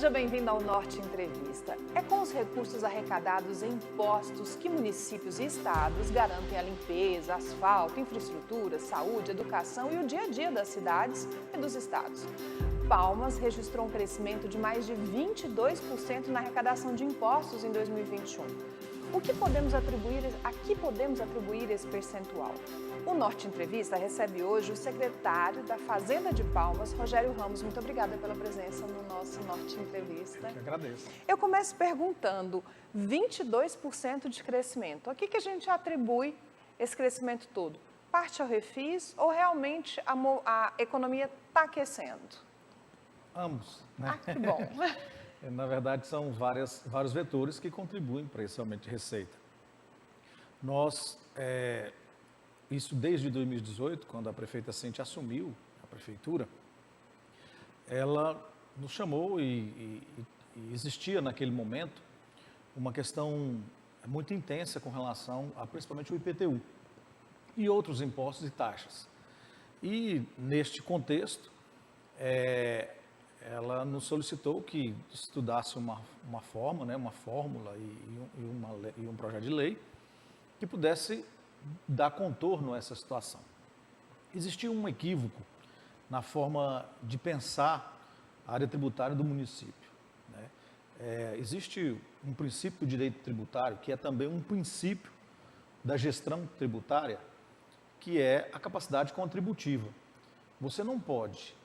Seja bem-vindo ao Norte Entrevista. É com os recursos arrecadados em impostos que municípios e estados garantem a limpeza, asfalto, infraestrutura, saúde, educação e o dia a dia das cidades e dos estados. Palmas registrou um crescimento de mais de 22% na arrecadação de impostos em 2021. A que podemos atribuir esse percentual? O Norte Entrevista recebe hoje o secretário da Fazenda de Palmas, Rogério Ramos. Muito obrigada pela presença no nosso Norte Entrevista. Eu que agradeço. Eu começo perguntando, 22% de crescimento. A que a gente atribui esse crescimento todo? Parte ao refis ou realmente a economia está aquecendo? Ambos, né? Ah, que bom. Na verdade, são vários vetores que contribuem para esse aumento de receita. Isso desde 2018, quando a prefeita Cintia assumiu a prefeitura, ela nos chamou e existia naquele momento uma questão muito intensa com relação a principalmente o IPTU e outros impostos e taxas. E neste contexto, ela nos solicitou que estudasse uma fórmula e um projeto de lei que pudesse dar contorno a essa situação. Existia um equívoco na forma de pensar a área tributária do município, né? Existe um princípio de direito tributário que é também um princípio da gestão tributária, que é a capacidade contributiva. Você não pode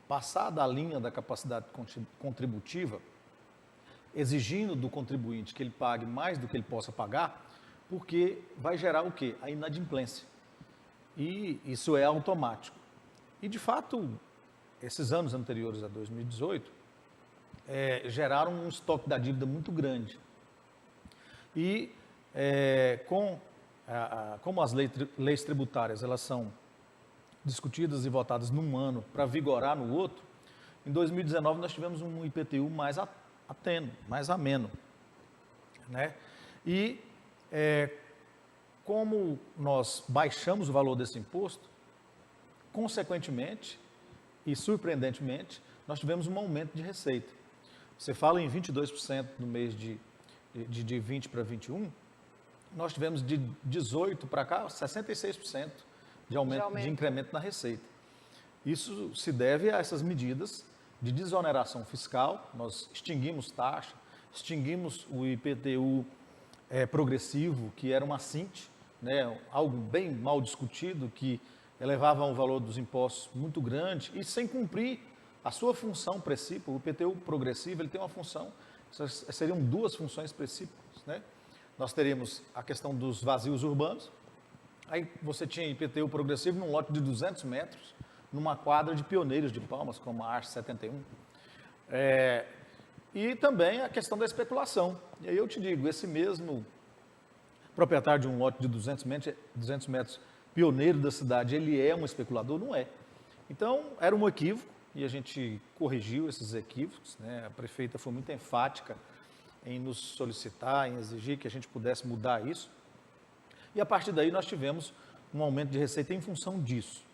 passar da linha da capacidade contributiva, exigindo do contribuinte que ele pague mais do que ele possa pagar, porque vai gerar o quê? A inadimplência. E isso é automático. E, de fato, esses anos anteriores a 2018 geraram um estoque da dívida muito grande. E como as leis tributárias elas são discutidas e votadas num ano para vigorar no outro, em 2019 nós tivemos um IPTU mais ameno, né? E como nós baixamos o valor desse imposto, consequentemente e surpreendentemente, nós tivemos um aumento de receita. Você fala em 22% no mês de 20 para 21, nós tivemos de 18 para cá 66% de aumento de incremento na receita. Isso se deve a essas medidas de desoneração fiscal. Nós extinguimos taxa, extinguimos o IPTU progressivo, que era uma CINT, né, algo bem mal discutido, que elevava o valor dos impostos muito grande e sem cumprir a sua função precípua. O IPTU progressivo ele tem uma função, seriam duas funções precípuas, né? Nós teríamos a questão dos vazios urbanos. Aí você tinha IPTU progressivo num lote de 200 metros, numa quadra de pioneiros de Palmas, como a Arce 71. E também a questão da especulação. E aí eu te digo, esse mesmo proprietário de um lote de 200 metros, pioneiro da cidade, ele é um especulador? Não é. Então, era um equívoco e a gente corrigiu esses equívocos, né? A prefeita foi muito enfática em nos solicitar, em exigir que a gente pudesse mudar isso. E a partir daí nós tivemos um aumento de receita em função disso.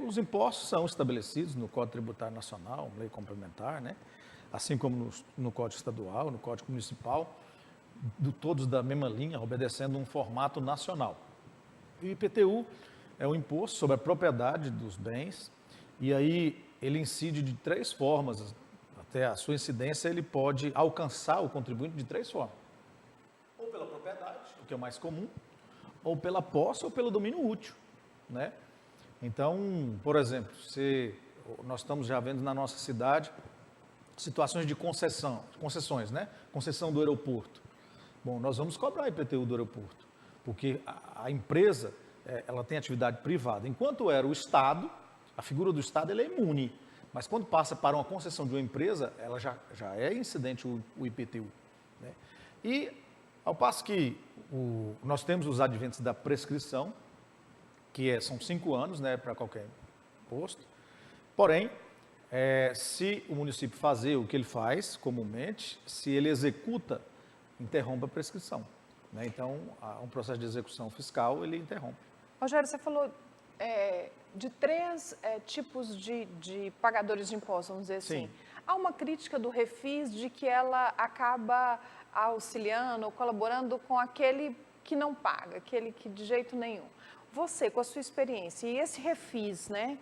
Os impostos são estabelecidos no Código Tributário Nacional, lei complementar, né? Assim como no Código Estadual, no Código Municipal, todos da mesma linha, obedecendo um formato nacional. E o IPTU é o imposto sobre a propriedade dos bens, e aí ele incide de três formas. Até a sua incidência, ele pode alcançar o contribuinte de três formas. Ou pela propriedade, o que é o mais comum, ou pela posse ou pelo domínio útil, né? Então, por exemplo, nós estamos já vendo na nossa cidade situações de concessões, né? Concessão do aeroporto. Bom, nós vamos cobrar IPTU do aeroporto, porque a empresa, ela tem atividade privada. Enquanto era o Estado, a figura do Estado ela é imune, mas quando passa para uma concessão de uma empresa, ela já é incidente o IPTU, né? E ao passo que nós temos os adventos da prescrição, que são 5 anos, né, para qualquer imposto. Porém, se o município fazer o que ele faz comumente, se ele executa, interrompe a prescrição, né? Então, um processo de execução fiscal, ele interrompe. Rogério, você falou de três tipos de pagadores de impostos, vamos dizer assim. Sim. Há uma crítica do Refis de que ela acaba auxiliando ou colaborando com aquele que não paga, aquele que de jeito nenhum. Você, com a sua experiência, e esse Refis, né,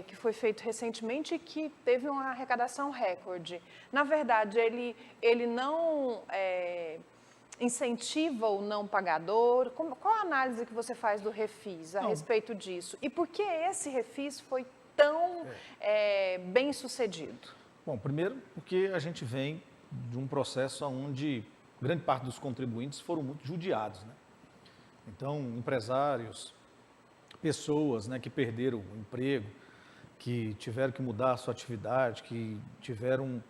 que foi feito recentemente e que teve uma arrecadação recorde, na verdade, ele não incentiva o não pagador? Qual a análise que você faz do Refis a respeito disso? E por que esse Refis foi tão bem sucedido? Bom, primeiro porque a gente vem de um processo onde grande parte dos contribuintes foram muito judiados, né? Então, empresários, pessoas, né, que perderam o emprego, que tiveram que mudar a sua atividade, que tiveram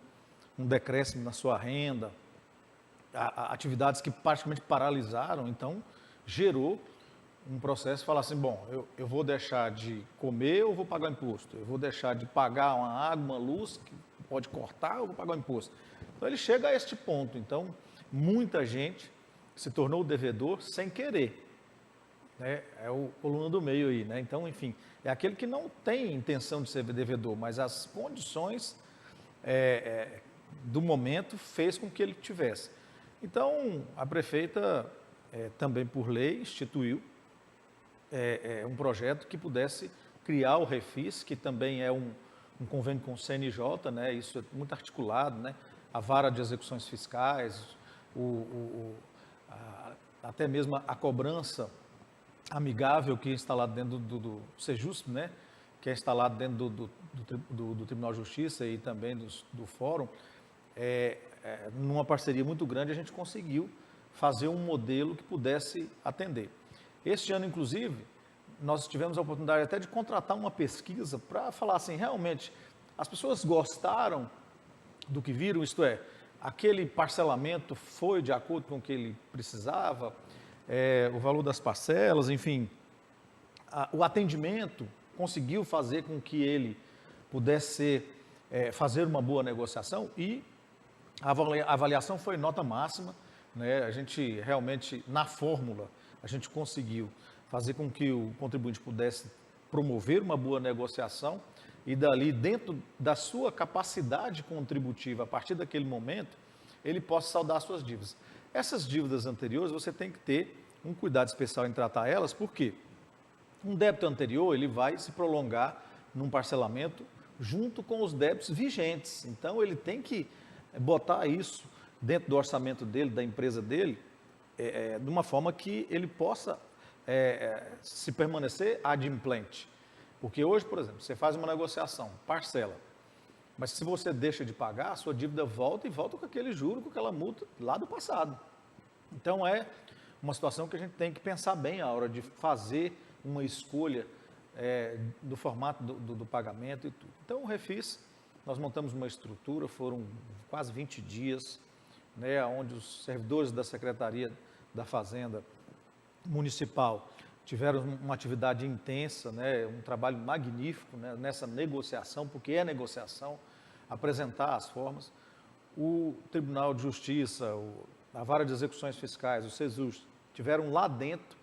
um decréscimo na sua renda, atividades que praticamente paralisaram, então gerou um processo de falar assim, bom, eu vou deixar de comer ou vou pagar imposto? Eu vou deixar de pagar uma água, uma luz, que pode cortar ou vou pagar o imposto? Então ele chega a este ponto, então muita gente se tornou devedor sem querer. Né? É o coluna do meio aí, né? Então, enfim, é aquele que não tem intenção de ser devedor, mas as condições do momento fez com que ele tivesse. Então, a prefeita, também por lei, instituiu um projeto que pudesse criar o Refis, que também é um convênio com o CNJ, né? Isso é muito articulado, né? A vara de execuções fiscais, até mesmo a cobrança amigável que é instalado dentro do Sejusp, né? Que é instalado dentro do Tribunal de Justiça e também do Fórum. Numa parceria muito grande, a gente conseguiu fazer um modelo que pudesse atender. Este ano, inclusive, nós tivemos a oportunidade até de contratar uma pesquisa para falar assim, realmente, as pessoas gostaram do que viram, isto é, aquele parcelamento foi de acordo com o que ele precisava, o valor das parcelas, enfim, o atendimento conseguiu fazer com que ele pudesse fazer uma boa negociação e a avaliação foi nota máxima, né? A gente realmente, na fórmula, a gente conseguiu fazer com que o contribuinte pudesse promover uma boa negociação e dali, dentro da sua capacidade contributiva, a partir daquele momento, ele possa saldar suas dívidas. Essas dívidas anteriores, você tem que ter um cuidado especial em tratar elas, porque um débito anterior, ele vai se prolongar num parcelamento junto com os débitos vigentes. Então, ele tem que botar isso dentro do orçamento dele, da empresa dele, de uma forma que ele possa se permanecer adimplente. Porque hoje, por exemplo, você faz uma negociação, parcela, mas se você deixa de pagar, a sua dívida volta e volta com aquele juro, com aquela multa lá do passado. Então, é uma situação que a gente tem que pensar bem a hora de fazer uma escolha do formato do pagamento e tudo. Então, o Refis, nós montamos uma estrutura, foram quase 20 dias, né, onde os servidores da Secretaria da Fazenda Municipal tiveram uma atividade intensa, né, um trabalho magnífico, né, nessa negociação, porque é negociação, apresentar as formas. O Tribunal de Justiça, a Vara de Execuções Fiscais, o Sejusp, tiveram lá dentro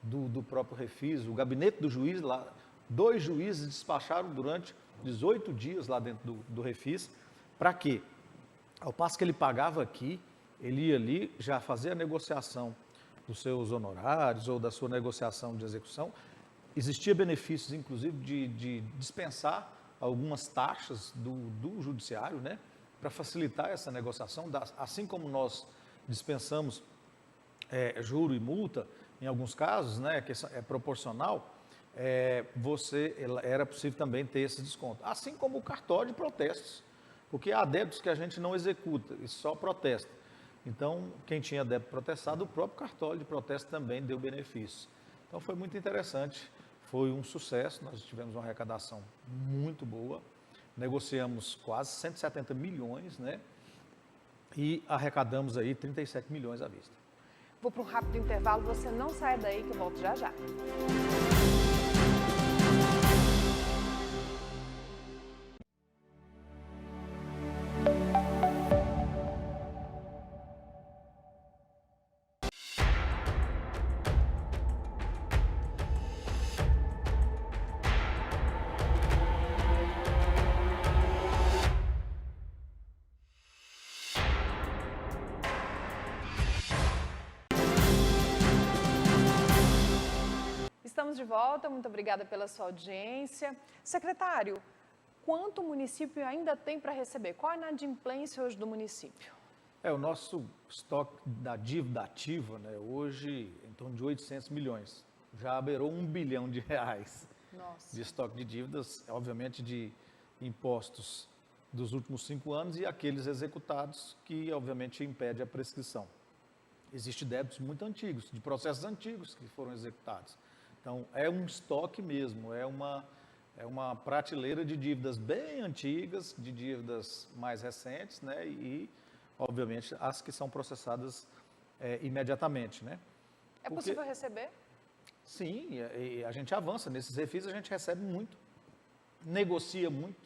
do próprio Refis, o gabinete do juiz lá, 2 juízes despacharam durante 18 dias lá dentro do Refis. Para quê? Ao passo que ele pagava aqui, ele ia ali já fazer a negociação dos seus honorários ou da sua negociação de execução. Existia benefícios, inclusive, de dispensar algumas taxas do judiciário, né, para facilitar essa negociação, assim como nós dispensamos juro e multa, em alguns casos, né, que é proporcional, era possível também ter esse desconto. Assim como o cartório de protestos, porque há débitos que a gente não executa e só protesta. Então, quem tinha débito protestado, o próprio cartório de protesto também deu benefício. Então, foi muito interessante, foi um sucesso, nós tivemos uma arrecadação muito boa, negociamos quase 170 milhões, né? E arrecadamos aí 37 milhões à vista. Vou para um rápido intervalo, você não sai daí que eu volto já já. estamos de volta, muito obrigada pela sua audiência. Secretário, quanto o município ainda tem para receber? Qual a inadimplência hoje do município? O nosso estoque da dívida ativa, né, hoje, em torno de 800 milhões. Já beirou R$ 1 bilhão Nossa. de estoque de dívidas, obviamente de impostos dos últimos 5 anos e aqueles executados que, obviamente, impede a prescrição. Existem débitos muito antigos, de processos antigos que foram executados. Então, é um estoque mesmo, é uma prateleira de dívidas bem antigas, de dívidas mais recentes, né? E, obviamente, as que são processadas imediatamente, né? É possível receber? Sim, e a gente avança. Nesses refis a gente recebe muito, negocia muito.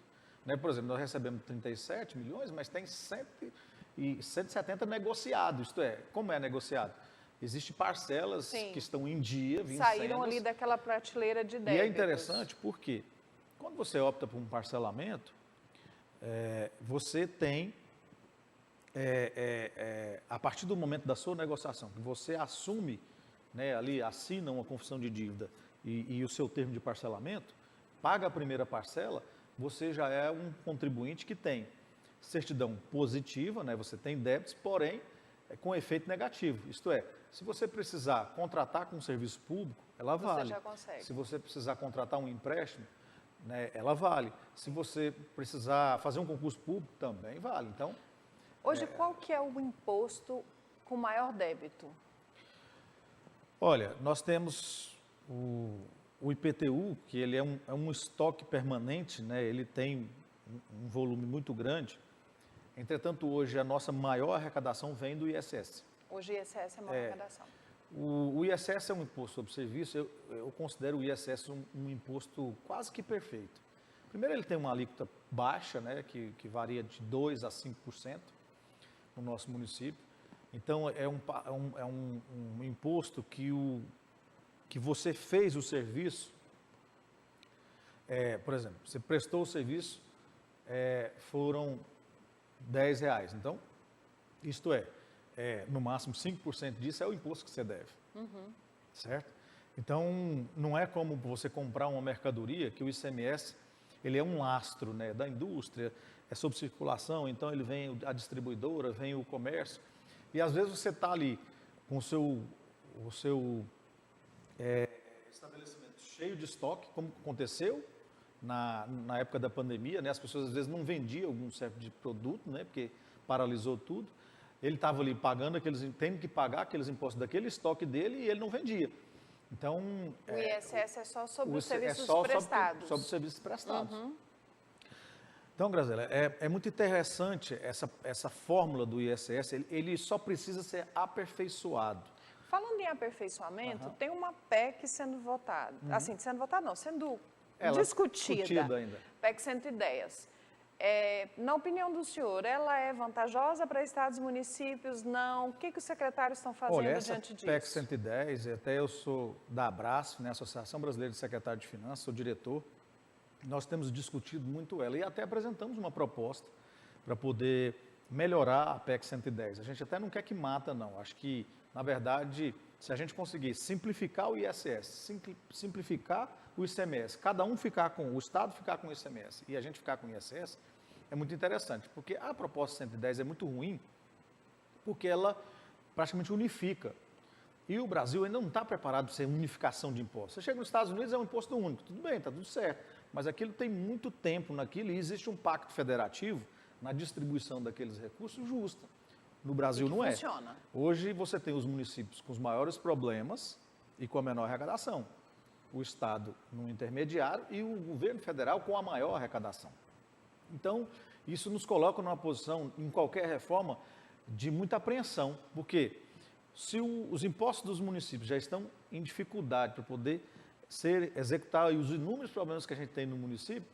Né? Por exemplo, nós recebemos 37 milhões, mas tem 170 negociados. Isto é, como é negociado? Existem parcelas que estão em dia, vincendas. Saíram ali daquela prateleira de débitos. E é interessante porque, quando você opta por um parcelamento, você tem, a partir do momento da sua negociação, que você assume, né, ali assina uma confissão de dívida e o seu termo de parcelamento, paga a primeira parcela, você já é um contribuinte que tem certidão positiva, né, você tem débitos, porém com efeito negativo. Isto é, se você precisar contratar com um serviço público, ela vale. Você já consegue. Se você precisar contratar um empréstimo, né, ela vale. Se você precisar fazer um concurso público, também vale. Então, hoje, qual que é o imposto com maior débito? Olha, nós temos o IPTU, que ele é um estoque permanente, né? Ele tem um volume muito grande. Entretanto, hoje a nossa maior arrecadação vem do ISS. Hoje o ISS é a maior arrecadação. O ISS é um imposto sobre serviço, eu considero o ISS um imposto quase que perfeito. Primeiro, ele tem uma alíquota baixa, né? Que varia de 2% a 5% no nosso município. Então, é um imposto que você fez o serviço, por exemplo, você prestou o serviço, foram R$10. Então, isto no máximo 5% disso é o imposto que você deve, certo? Então, não é como você comprar uma mercadoria, que o ICMS, ele é um lastro, né, da indústria, é sob circulação, então ele vem a distribuidora, vem o comércio. E às vezes você está ali com o seu estabelecimento cheio de estoque, como aconteceu na época da pandemia, né? As pessoas às vezes não vendiam algum certo de produto, né? Porque paralisou tudo. Ele estava ali tendo que pagar aqueles impostos daquele estoque dele e ele não vendia. Então, o ISS é só sobre os serviços prestados. Sobre os serviços prestados. Então, Graziela, é muito interessante essa fórmula do ISS, ele só precisa ser aperfeiçoado. Falando em aperfeiçoamento, tem uma PEC sendo votada, assim, sendo votada não, sendo discutida ainda. PEC 110. Na opinião do senhor, ela é vantajosa para estados e municípios? Não? O que os secretários estão fazendo diante disso? PEC 110, até eu sou da Abrasf, né, Associação Brasileira de Secretários de Finanças, sou diretor. Nós temos discutido muito ela e até apresentamos uma proposta para poder melhorar a PEC 110. A gente até não quer que mata, não. Acho que, na verdade, se a gente conseguir simplificar o ISS, simplificar o ICMS, cada um o Estado ficar com o ICMS e a gente ficar com o ISS, é muito interessante, porque a proposta 110 é muito ruim, porque ela praticamente unifica. E o Brasil ainda não está preparado para ser unificação de impostos. Você chega nos Estados Unidos, é um imposto único, tudo bem, está tudo certo. Mas aquilo tem muito tempo naquilo e existe um pacto federativo na distribuição daqueles recursos justa. No Brasil não é. Funciona. Hoje você tem os municípios com os maiores problemas e com a menor arrecadação. O Estado no intermediário e o governo federal com a maior arrecadação. Então, isso nos coloca numa posição, em qualquer reforma, de muita apreensão. Porque se os impostos dos municípios já estão em dificuldade para poder executar os inúmeros problemas que a gente tem no município,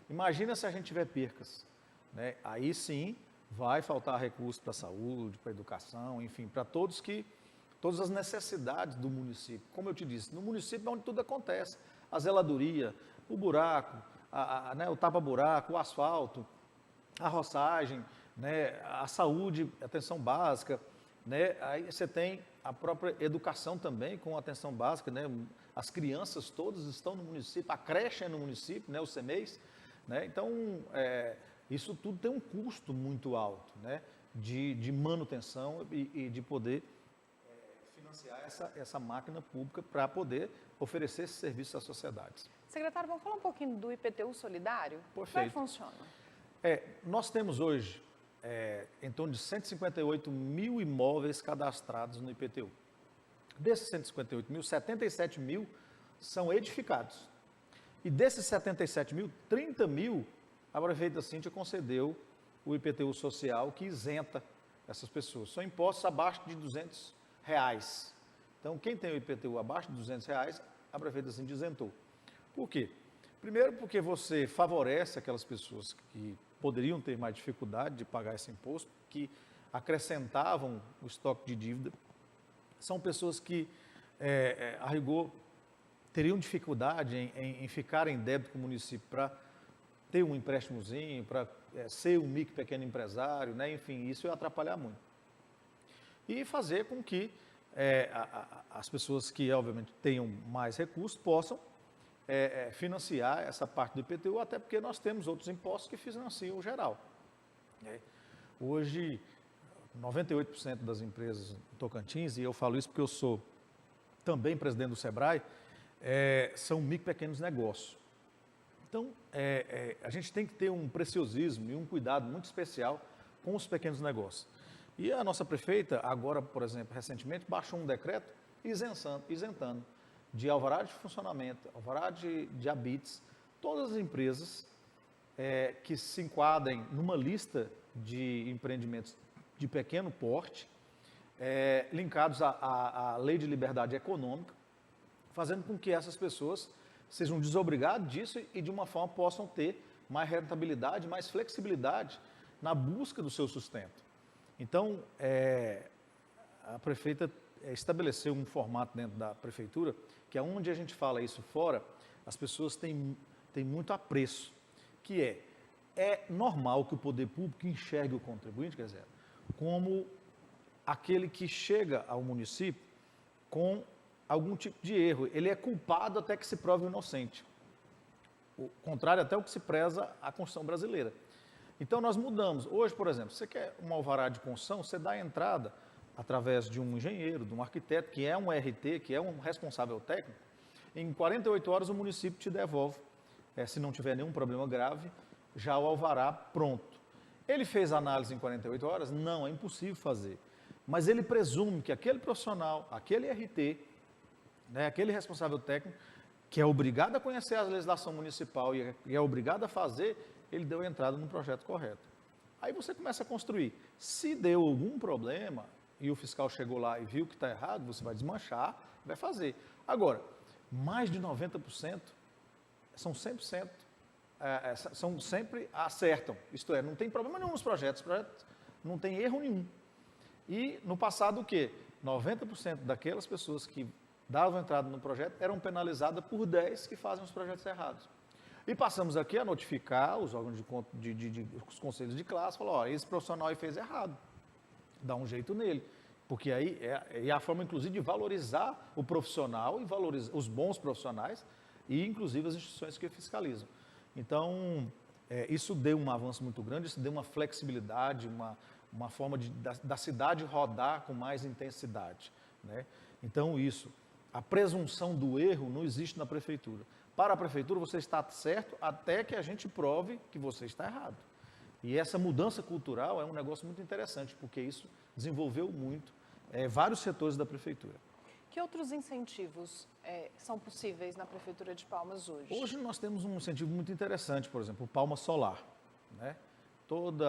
imagina se a gente tiver percas, né? Aí sim vai faltar recursos para a saúde, para a educação, enfim, para todas as necessidades do município. Como eu te disse, no município é onde tudo acontece, a zeladoria, o buraco, né, o tapa-buraco, o asfalto, a roçagem, né, a saúde, a atenção básica, né? Aí você tem a própria educação também com atenção básica, né? as crianças todas estão no município, a creche é no município, né, o CEMEIS, né? Então, isso tudo tem um custo muito alto, né, de manutenção e de poder financiar essa máquina pública para poder oferecer esse serviço às sociedades. Secretário, vamos falar um pouquinho do IPTU solidário? Perfeito. Como é que funciona? Nós temos hoje em torno de 158 mil imóveis cadastrados no IPTU. Desses 158 mil, 77 mil são edificados. E desses 77 mil, 30 mil, a prefeita Cíntia concedeu o IPTU social que isenta essas pessoas. São impostos abaixo de R$200. Então, quem tem o IPTU abaixo de R$200, a prefeita Cíntia isentou. Por quê? Primeiro, porque você favorece aquelas pessoas que poderiam ter mais dificuldade de pagar esse imposto, que acrescentavam o estoque de dívida. São pessoas que, a rigor, teriam dificuldade em ficar em débito com o município para ter um empréstimozinho, para ser um micro pequeno empresário, né? Enfim, isso ia atrapalhar muito. E fazer com que as pessoas que, obviamente, tenham mais recursos possam financiar essa parte do IPTU, até porque nós temos outros impostos que financiam o geral. Hoje, 98% das empresas do Tocantins, e eu falo isso porque eu sou também presidente do SEBRAE, são micro e pequenos negócios. Então, a gente tem que ter um preciosismo e um cuidado muito especial com os pequenos negócios. E a nossa prefeita, agora, por exemplo, recentemente, baixou um decreto isentando de alvará de funcionamento, alvará de habites, todas as empresas que se enquadrem numa lista de empreendimentos de pequeno porte, linkados à lei de liberdade econômica, fazendo com que essas pessoas sejam desobrigadas disso e de uma forma possam ter mais rentabilidade, mais flexibilidade na busca do seu sustento. Então, a prefeita estabeleceu um formato dentro da prefeitura, que é onde a gente fala isso fora, as pessoas têm muito apreço, que é normal que o poder público enxergue o contribuinte, quer dizer, como aquele que chega ao município com algum tipo de erro. Ele é culpado até que se prove inocente. O contrário até o que se preza a Constituição brasileira. Então, nós mudamos. Hoje, por exemplo, você quer um alvará de construção, você dá a entrada através de um engenheiro, de um arquiteto, que é um RT, que é um responsável técnico. Em 48 horas, o município te devolve, se não tiver nenhum problema grave, já o alvará pronto. Ele fez a análise em 48 horas? Não, é impossível fazer. Mas ele presume que aquele profissional, aquele RT, né, aquele responsável técnico, que é obrigado a conhecer a legislação municipal e é obrigado a fazer, ele deu entrada no projeto correto. Aí você começa a construir. Se deu algum problema e o fiscal chegou lá e viu que está errado, você vai desmanchar, vai fazer. Agora, mais de 90% são 100%, são sempre acertam. Isto é, não tem problema nenhum nos projetos, não tem erro nenhum. E no passado o quê? 90% daquelas pessoas que davam entrada no projeto eram penalizadas por 10 que fazem os projetos errados. E passamos aqui a notificar os órgãos os conselhos de classe, falar, ó, esse profissional aí fez errado, dá um jeito nele. Porque aí é a forma, inclusive, de valorizar o profissional e valorizar os bons profissionais e, inclusive, as instituições que fiscalizam. Então, isso deu um avanço muito grande, isso deu uma flexibilidade, uma forma da cidade rodar com mais intensidade, né? Então, a presunção do erro não existe na prefeitura. Para a prefeitura, você está certo até que a gente prove que você está errado. E essa mudança cultural é um negócio muito interessante, porque isso desenvolveu muito vários setores da prefeitura. Que outros incentivos são possíveis na Prefeitura de Palmas hoje? Hoje nós temos um incentivo muito interessante, por exemplo, o Palma Solar, né? Todo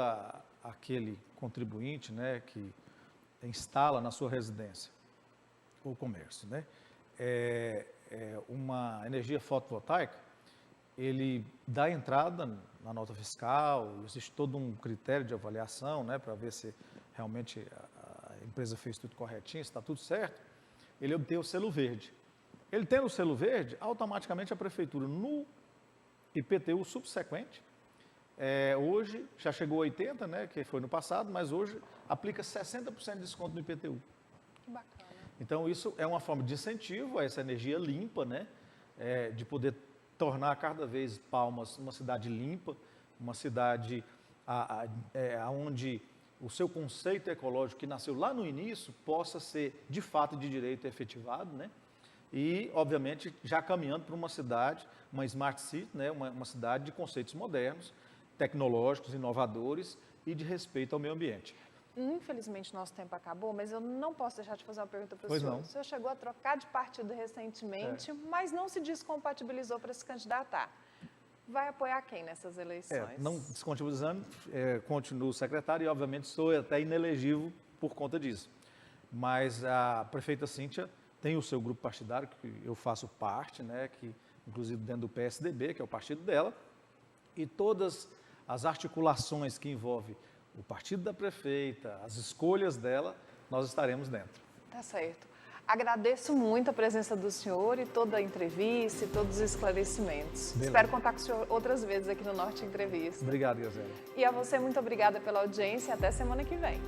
aquele contribuinte, né, que instala na sua residência ou comércio, né, uma energia fotovoltaica, ele dá entrada na nota fiscal, existe todo um critério de avaliação, né, para ver se realmente a empresa fez tudo corretinho, se está tudo certo, ele obtém o selo verde. Ele tendo o selo verde, automaticamente a prefeitura, no IPTU subsequente, hoje já chegou a 80%, né, que foi no passado, mas hoje aplica 60% de desconto no IPTU. Que bacana. Então, isso é uma forma de incentivo a essa energia limpa, né? De poder tornar cada vez Palmas uma cidade limpa, uma cidade onde o seu conceito ecológico, que nasceu lá no início, possa ser, de fato, de direito efetivado, né? E, obviamente, já caminhando para uma cidade, uma smart city, né? Uma cidade de conceitos modernos, tecnológicos, inovadores e de respeito ao meio ambiente. Infelizmente, nosso tempo acabou, mas eu não posso deixar de fazer uma pergunta para o Pois senhor. não. O senhor chegou a trocar de partido recentemente, mas não se descompatibilizou para se candidatar. Vai apoiar quem nessas eleições? Não descompatibilizando, continuo secretário e, obviamente, sou até inelegível por conta disso. Mas a prefeita Cíntia tem o seu grupo partidário, que eu faço parte, né, que, inclusive dentro do PSDB, que é o partido dela, e todas as articulações que envolvem o partido da prefeita, as escolhas dela, nós estaremos dentro. Tá certo. Agradeço muito a presença do senhor e toda a entrevista e todos os esclarecimentos. Beleza. Espero contar com o senhor outras vezes aqui no Norte Entrevista. Obrigado, Gazela. E a você, muito obrigada pela audiência e até semana que vem.